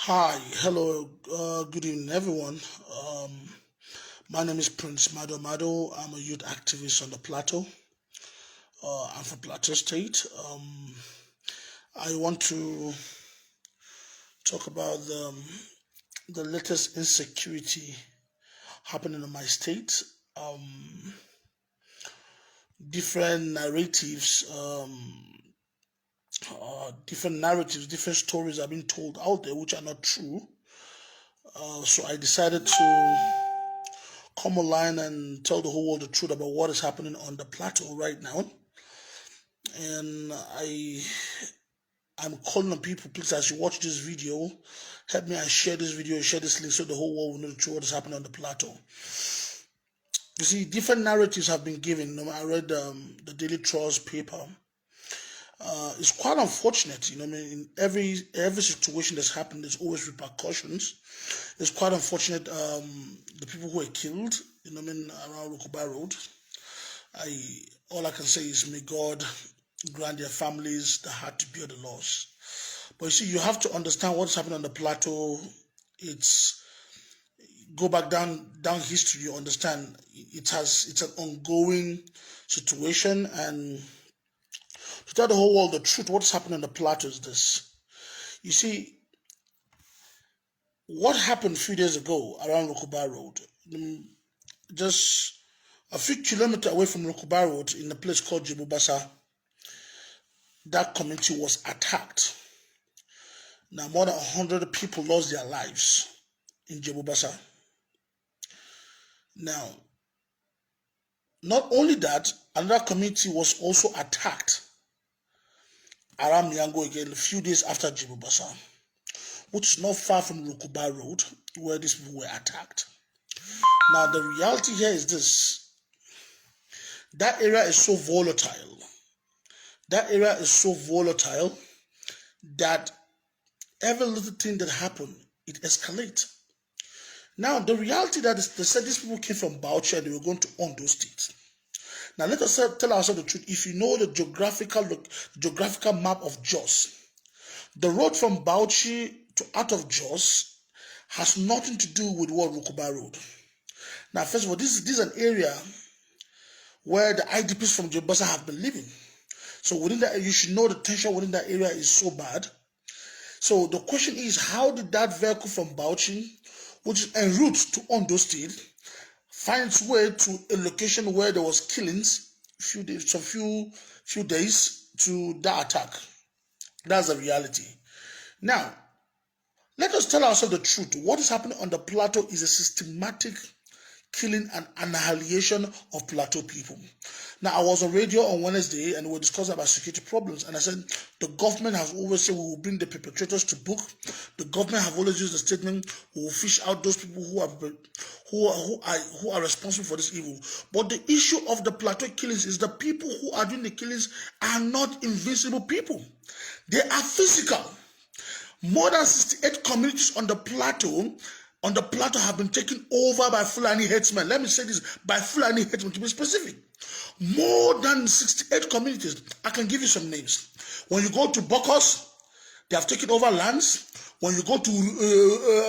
Hi, hello, good evening, everyone. My name is Prince Mado Mado. I'm a youth activist on the Plateau. I'm from Plateau State. I want to talk about the latest insecurity happening in my state. Different narratives, different stories are being told out there which are not true. So I decided to come online and tell the whole world the truth about what is happening on the plateau right now. And I'm calling on people, please, as you watch this video, help me and share this video, share this link so the whole world will know the truth what is happening on the plateau. You see, different narratives have been given. I read the Daily Trust paper. It's quite unfortunate, in every situation that's happened, there's always repercussions. It's quite unfortunate, the people who were killed, around Rokuba Road. All I can say is may God grant their families the heart to bear the loss. But you see, you have to understand what's happening on the plateau. Go back down history, you understand it's an ongoing situation, and to tell the whole world the truth, what's happening on the plateau is this. You see, what happened a few days ago around Rokuba Road, just a few kilometers away from Rokuba Road in a place called Jebubasa, that community was attacked. Now, more than 100 people lost their lives in Jebubasa. Now, not only that, another community was also attacked around Miango again a few days after Jebubasa, which is not far from Rokuba Road, where these people were attacked. Now, the reality here is this. That area is so volatile. That every little thing that happened, it escalates. Now, the reality that is, they said these people came from Bauchi and they were going to Ondo State. Now, let us tell ourselves the truth. If you know the geographical map of Jos, the road from Bauchi to out of Jos has nothing to do with what Rokuba Road. Now, first of all, this is an area where the IDPs from Jebasa have been living. So within that, you should know the tension within that area is so bad. So the question is, how did that vehicle from Bauchi, which is en route to Ondo State, find its way to a location where there was killings few days to that attack? That's the reality. Now, let us tell ourselves the truth. What is happening on the plateau is a systematic killing and annihilation of plateau people. Now, I was on radio on Wednesday and we were discussing about security problems, and I said the government has always said we will bring the perpetrators to book. The government have always used the statement we will fish out those people who are responsible for this evil. But the issue of the plateau killings is the people who are doing the killings are not invincible people. They are physical. More than 68 communities on the plateau have been taken over by Fulani headsmen. Let me say this, by Fulani headsmen to be specific. More than 68 communities. I can give you some names. When you go to Bokos, they have taken over lands. When you go to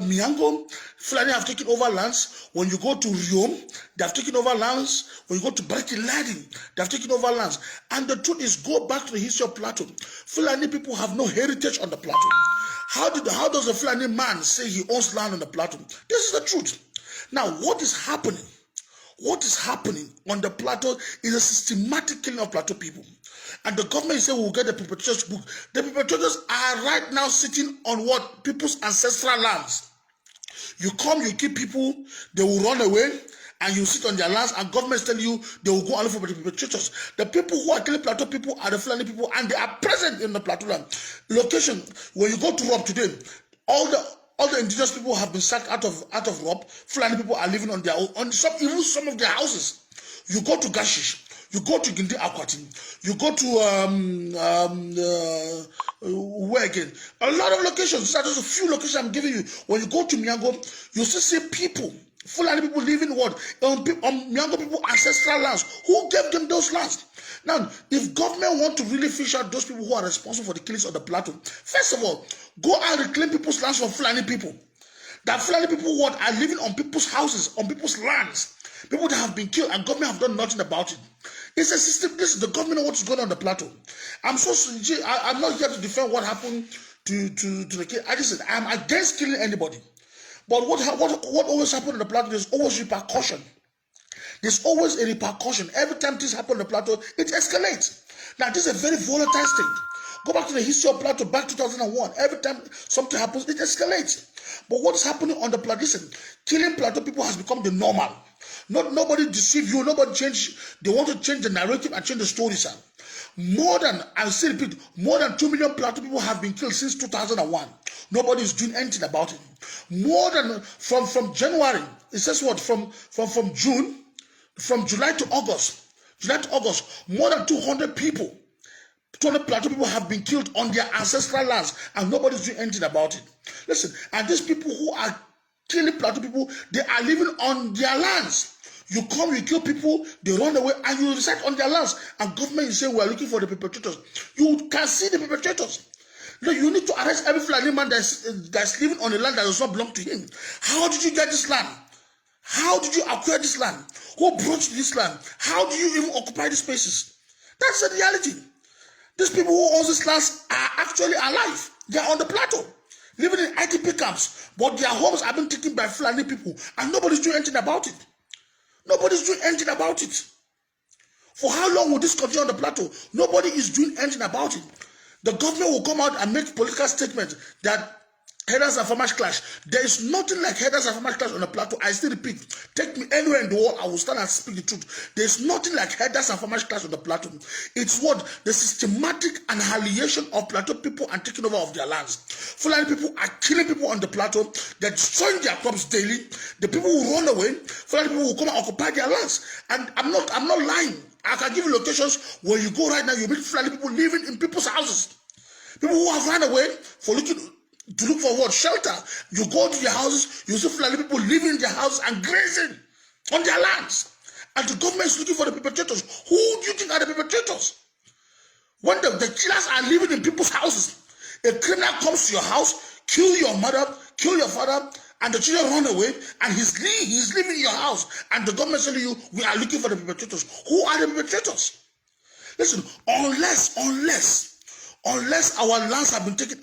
Miango, Fulani have taken over lands. When you go to Riom, they have taken over lands. When you go to Bariki-Ladin, they have taken over lands. And the truth is, go back to the history of Plateau. Fulani people have no heritage on the Plateau. How does a Fulani man say he owns land on the plateau? This is the truth. Now, what is happening? What is happening on the plateau is a systematic killing of plateau people. And the government is saying we will get the perpetrators to book. The perpetrators are right now sitting on what? People's ancestral lands. You come, you kill people, they will run away, and you sit on their lands, and government is telling you they will go and look for the perpetrators. The people who are killing plateau people are the Fulani people, and they are present in the plateau land. Location, when you go to Rob today, all the indigenous people have been sacked out of Rob. Fulani people are living on their own, even some of their houses. You go to Gashish, you go to Gindi Akwati, you go to where again? A lot of locations. These are just a few locations I'm giving you. When you go to Miango, you still see people Fulani people living what? On younger people ancestral lands. Who gave them those lands? Now, if government want to really fish out those people who are responsible for the killings of the plateau, first of all, go and reclaim people's lands from Fulani people. That Fulani people what are living on people's houses, on people's lands. People that have been killed and government have done nothing about it. It's a system. This is the government of what is going on the plateau. I'm not here to defend what happened to the kid. I just said I'm against killing anybody. But what always happens on the plateau? There's always repercussion. There's always a repercussion. Every time this happens on the plateau, it escalates. Now this is a very volatile state. Go back to the history of plateau, back 2001. Every time something happens, it escalates. But what is happening on the plateau? Listen, killing plateau people has become the normal. Nobody deceive you. Nobody change. They want to change the narrative and change the story, sir. I still repeat, more than 2 million plateau people have been killed since 2001. Nobody is doing anything about it. More than from January. It says what? From June, from July to August. More than 200 people. 200 plateau people have been killed on their ancestral lands, and nobody's doing anything about it. Listen, and these people who are killing plateau people, they are living on their lands. You come, you kill people, they run away, and you reside on their lands. And government is saying we are looking for the perpetrators. You can see the perpetrators. No, you need to arrest every Fulani man that's living on a land that does not belong to him. How did you get this land? How did you acquire this land? Who brought you this land? How do you even occupy these spaces? That's the reality. These people who own these lands are actually alive. They are on the plateau, living in ITP camps, but their homes have been taken by Fulani people, and nobody's doing anything about it. Nobody's doing anything about it. For how long will this continue on the plateau? Nobody is doing anything about it. The government will come out and make political statements that herders and farmers clash. There is nothing like herders and farmers clash on the plateau. I still repeat, take me anywhere in the world, I will stand and speak the truth. There is nothing like herders and farmers clash on the plateau. It's what? The systematic annihilation of plateau people and taking over of their lands. Fulani people are killing people on the plateau. They're destroying their crops daily. The people will run away. Fulani people will come and occupy their lands. And I'm not lying. I can give you locations where you go right now, you meet Fulani people living in people's houses. People who have run away to look for what? Shelter. You go to their houses, you see Fulani people living in their houses and grazing on their lands. And the government is looking for the perpetrators. Who do you think are the perpetrators? When the killers are living in people's houses, a criminal comes to your house, kill your mother, kill your father, and the children run away, and he's living in your house, and the government is telling you, we are looking for the perpetrators. Who are the perpetrators? Listen, unless our lands have been taken,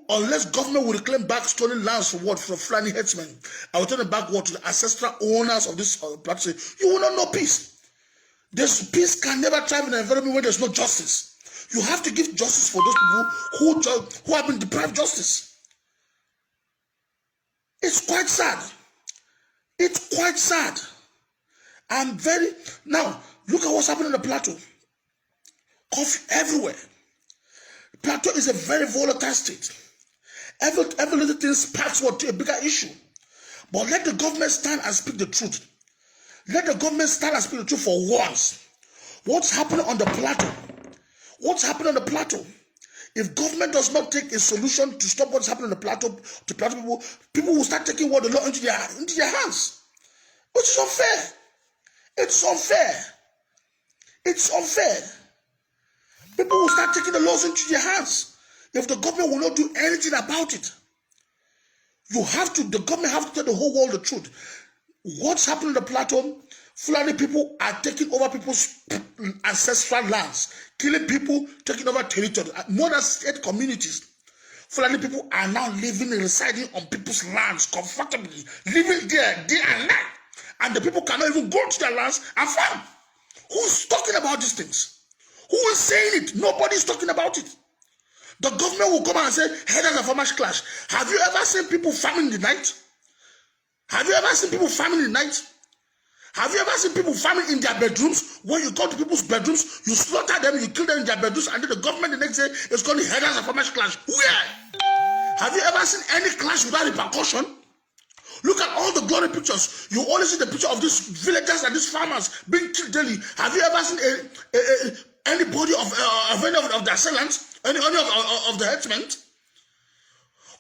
unless government will reclaim back stolen lands from what? From Fulani headsmen, I will turn it back what? To the ancestral owners of this plateau. You will not know peace. Peace can never thrive in an environment where there's no justice. You have to give justice for those people who have been deprived justice. It's quite sad. It's quite sad. Now, look at what's happening in the plateau. Coffee everywhere. Plateau is a very volatile state. Every little thing sparks to a bigger issue. But let the government stand and speak the truth. Let the government stand and speak the truth for once. What's happening on the plateau? What's happening on the plateau? If government does not take a solution to stop what's happening on the plateau, to plateau people will start taking the law into their hands. Which is unfair. It's unfair. It's unfair. People will start taking the laws into their hands if the government will not do anything about it. The government have to tell the whole world the truth. What's happening on the plateau? Fulani people are taking over people's ancestral lands, killing people, taking over territory. More than 8 communities. Fulani people are now residing on people's lands comfortably, living there day and night. And the people cannot even go to their lands and farm. Who's talking about these things? Who is saying it? Nobody is talking about it. The government will come out and say, herders and farmers clash. Have you ever seen people farming in the night? Have you ever seen people farming in the night? Have you ever seen people farming in their bedrooms? When you go to people's bedrooms, you slaughter them, you kill them in their bedrooms, and then the government the next day is calling herders and farmers clash. Where? Have you ever seen any clash without repercussion? Look at all the glory pictures. You only see the picture of these villagers and these farmers being killed daily. Have you ever seen anybody of any of the assailants, any of the headsmen?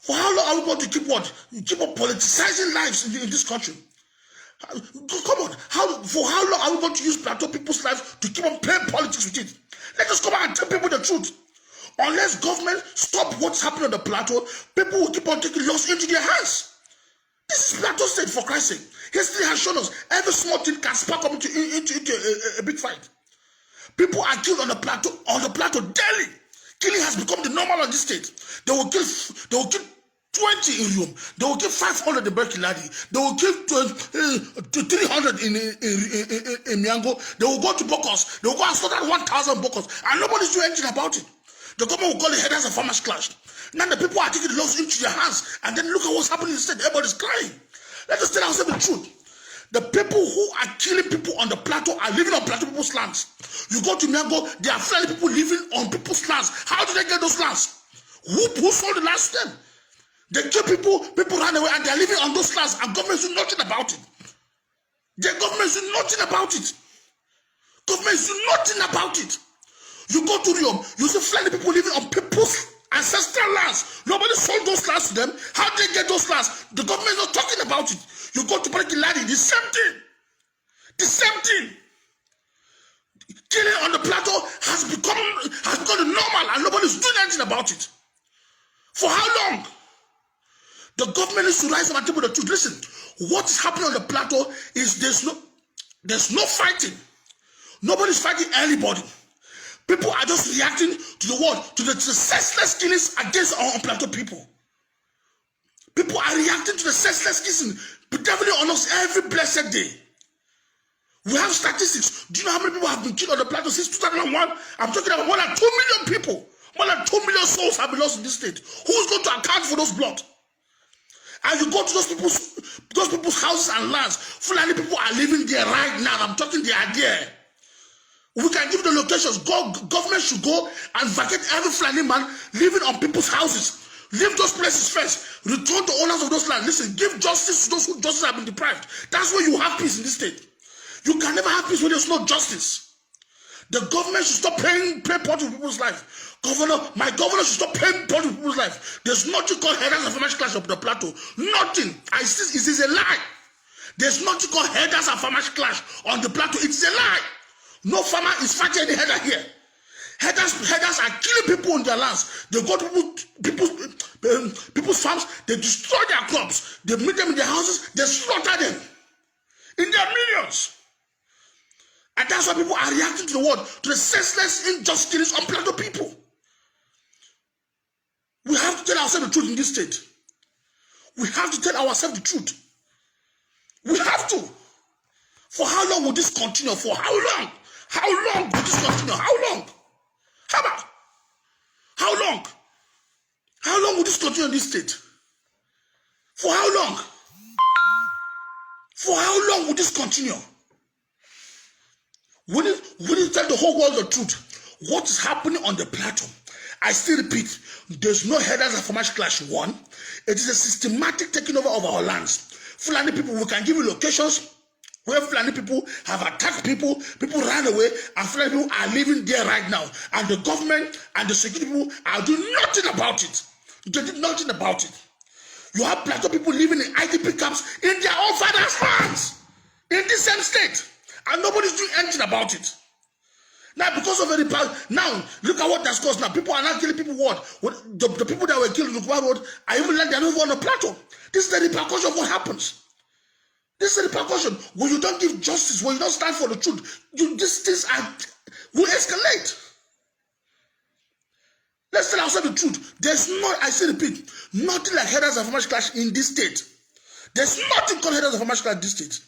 For how long are we going to keep what? Keep on politicizing lives in this country? Come on, for how long are we going to use Plateau people's lives to keep on playing politics with it? Let us come out and tell people the truth. Unless government stop what's happening on the Plateau, people will keep on taking laws into their hands. This is Plateau State, for Christ's sake. History has shown us every small thing can spark up into a big fight. People are killed on the plateau daily. Killing has become the normal on this state. They will kill 20 in Rome. They will kill 500 in Berkeley. They will kill 300 in Miango. They will go to Bokos. They will go and slaughter 1,000 Bokos. And nobody's doing anything about it. The government will call it headers of farmers clash. Now the people are taking the laws into their hands. And then look at what's happening in the state. Everybody's crying. Let us tell ourselves the truth. The people who are killing people on the plateau are living on plateau people's lands. You go to Miango, there are Fulani people living on people's lands. How do they get those lands? Who sold the lands to them? They kill people run away, and they are living on those lands, and governments do nothing about it. The governments do nothing about it. Governments do nothing about it. You go to Riom, you see Fulani people living on people's ancestral lands. Nobody sold those lands to them. How did they get those lands? The government is not talking about it. You go to Berkeley, the same thing. The same thing. Killing on the plateau has become the normal, and nobody's doing anything about it. For how long? The government needs to rise up and tell the truth. Listen, what is happening on the plateau is there's no fighting. Nobody's fighting anybody. People are just reacting to the what? To the senseless killings against our plateau people. People are reacting to the senseless killing, devilling on us every blessed day. We have statistics. Do you know how many people have been killed on the plateau since 2001? I'm talking about more than 2 million people. More than 2 million souls have been lost in this state. Who's going to account for those blood? And you go to those people's houses and lands. Fulani people are living there right now. I'm talking, they are there. We can give the locations. Government should go and vacate every Fulani man living on people's houses. Leave those places first. Return to owners of those lands. Listen, give justice to those who justice have been deprived. That's where you have peace in this state. You can never have peace when there's no justice. The government should stop paying part of people's life. My governor should stop paying part of people's life. There's nothing called headers of farmers clash of the plateau. Nothing. It is a lie. There's nothing called headers of farmers clash on the plateau. It's a lie. No farmer is fighting any header here. Headers are killing people on their lands. They go to people's farms. They destroy their crops. They meet them in their houses. They slaughter them in their millions. And that's why people are reacting to the world, to the senseless injustice on plateau people. We have to tell ourselves the truth in this state. We have to tell ourselves the truth. We have to. For how long will this continue? For how long? How long will this continue? How long? How long? How long will this continue in this state? For how long? For how long will this continue? We need to tell the whole world the truth. What is happening on the plateau? I still repeat, there's no headers of farmers clash. One, it is a systematic taking over of our lands. Fulani people, we can give you locations where Fulani people have attacked people ran away, and Fulani people are living there right now. And the government and the security people are doing nothing about it. They did nothing about it. You have plateau people living in IDP camps in their own father's hands, in the same state, and nobody's doing anything about it. Now, because of now, look at what that's caused now. People are not killing people. The people that were killed in the road are even like they're not on the plateau. This is the repercussion of what happens. This is the repercussion. When you don't give justice, when you don't stand for the truth, these things will escalate. Let's tell ourselves the truth. There's no, I say repeat, nothing like headers of farmers clash in this state. There's nothing called headers of farmers clash in this state.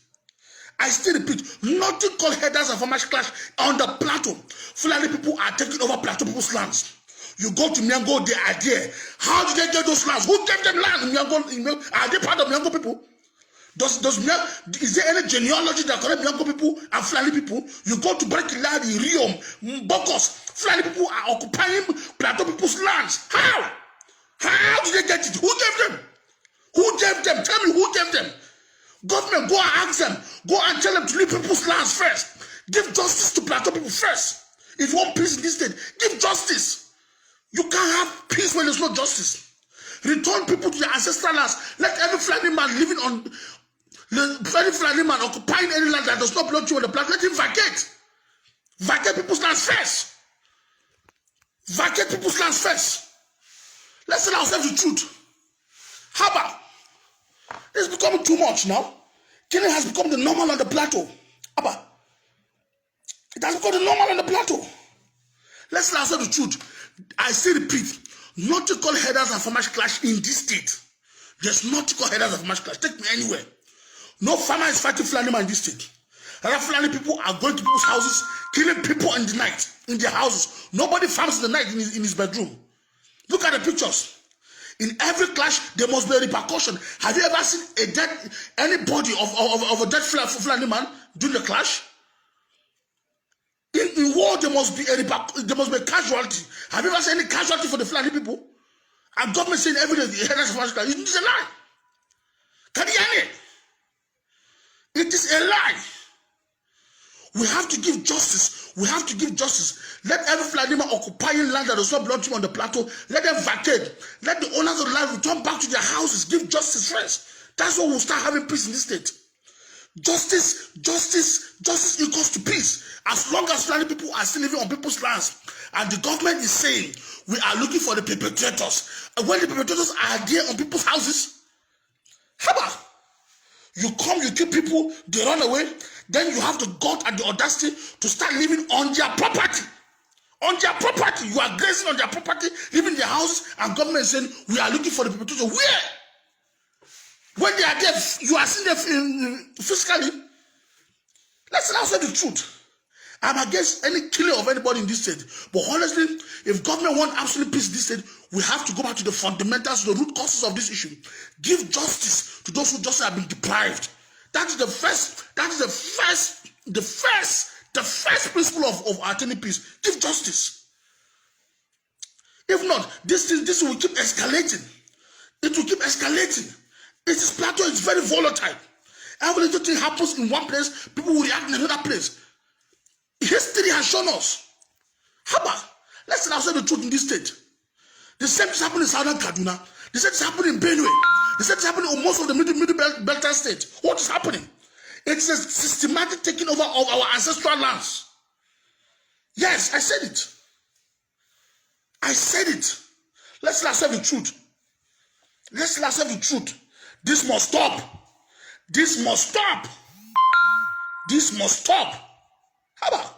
I still repeat, nothing called headers of farmers clash on the plateau. Fulani people are taking over plateau people's lands. You go to Miango, they are there. How did they get those lands? Who gave them land in Miango? Are they part of Miango people? Is there any genealogy that connects Miango people and Fulani people? You go to Berkeley, Riom, Bokos. Fulani people are occupying plateau people's lands. How? How did they get it? Who gave them? Who gave them? Tell me who gave them. Government, go and ask them. Go and tell them to leave people's lands first. Give justice to plateau people first. If you want peace in this state, give justice. You can't have peace when there's no justice. Return people to their ancestral lands. Let every Fulani man living on Any Fulani man occupying any land that does not belong to you on the plateau, let him vacate. Vacate people's lands first. Vacate people's lands first. Let's tell ourselves the truth. How about? It's becoming too much now. Killing has become the normal on the plateau. How about? It has become the normal on the plateau. Let's tell ourselves the truth. I still repeat, nautical headers and farmers clash in this state. There's nautical headers and farmers clash. Take me anywhere. No farmer is fighting Fulani man in this state. Other Fulani people are going to people's houses, killing people in the night, in their houses. Nobody farms in the night in his bedroom. Look at the pictures. In every clash, there must be a repercussion. Have you ever seen anybody of a dead Fulani man during the clash? In war, there must be a casualty. Have you ever seen any casualty for the Fulani people? And government saying every day the headers of clash. It is a lie. Can you hear me? It is a lie. We have to give justice. We have to give justice. Let every Fulani man occupying land that does not belong to him on the plateau, let them vacate. Let the owners of the land return back to their houses. Give justice first. That's when we'll start having peace in this state. Justice equals to peace. As long as Fulani people are still living on people's lands, and the government is saying we are looking for the perpetrators, and when the perpetrators are there on people's houses, how about? You come, you kill people, they run away, then you have the gut and the audacity to start living on their property. On their property. You are grazing on their property, living in their houses, and government is saying, we are looking for the perpetrator. Where? When they are there, you are seeing them physically. Let's now say the truth. I'm against any killing of anybody in this state. But honestly, if government wants absolute peace in this state, we have to go back to the fundamentals, the root causes of this issue. Give justice to those who just have been deprived. That is the first principle of attaining peace. Give justice. If not, this will keep escalating. It will keep escalating. This plateau is very volatile. Every little thing happens in one place, people will react in another place. History has shown us. How about? Let's now say the truth in this state. The same is happening in Southern Kaduna. The same is happening in Benue. The same is happening in most of the middle Beltern state. What is happening? It's a systematic taking over of our ancestral lands. Yes, I said it. I said it. Let's now say the truth. Let's now say the truth. This must stop. This must stop. This must stop. How about?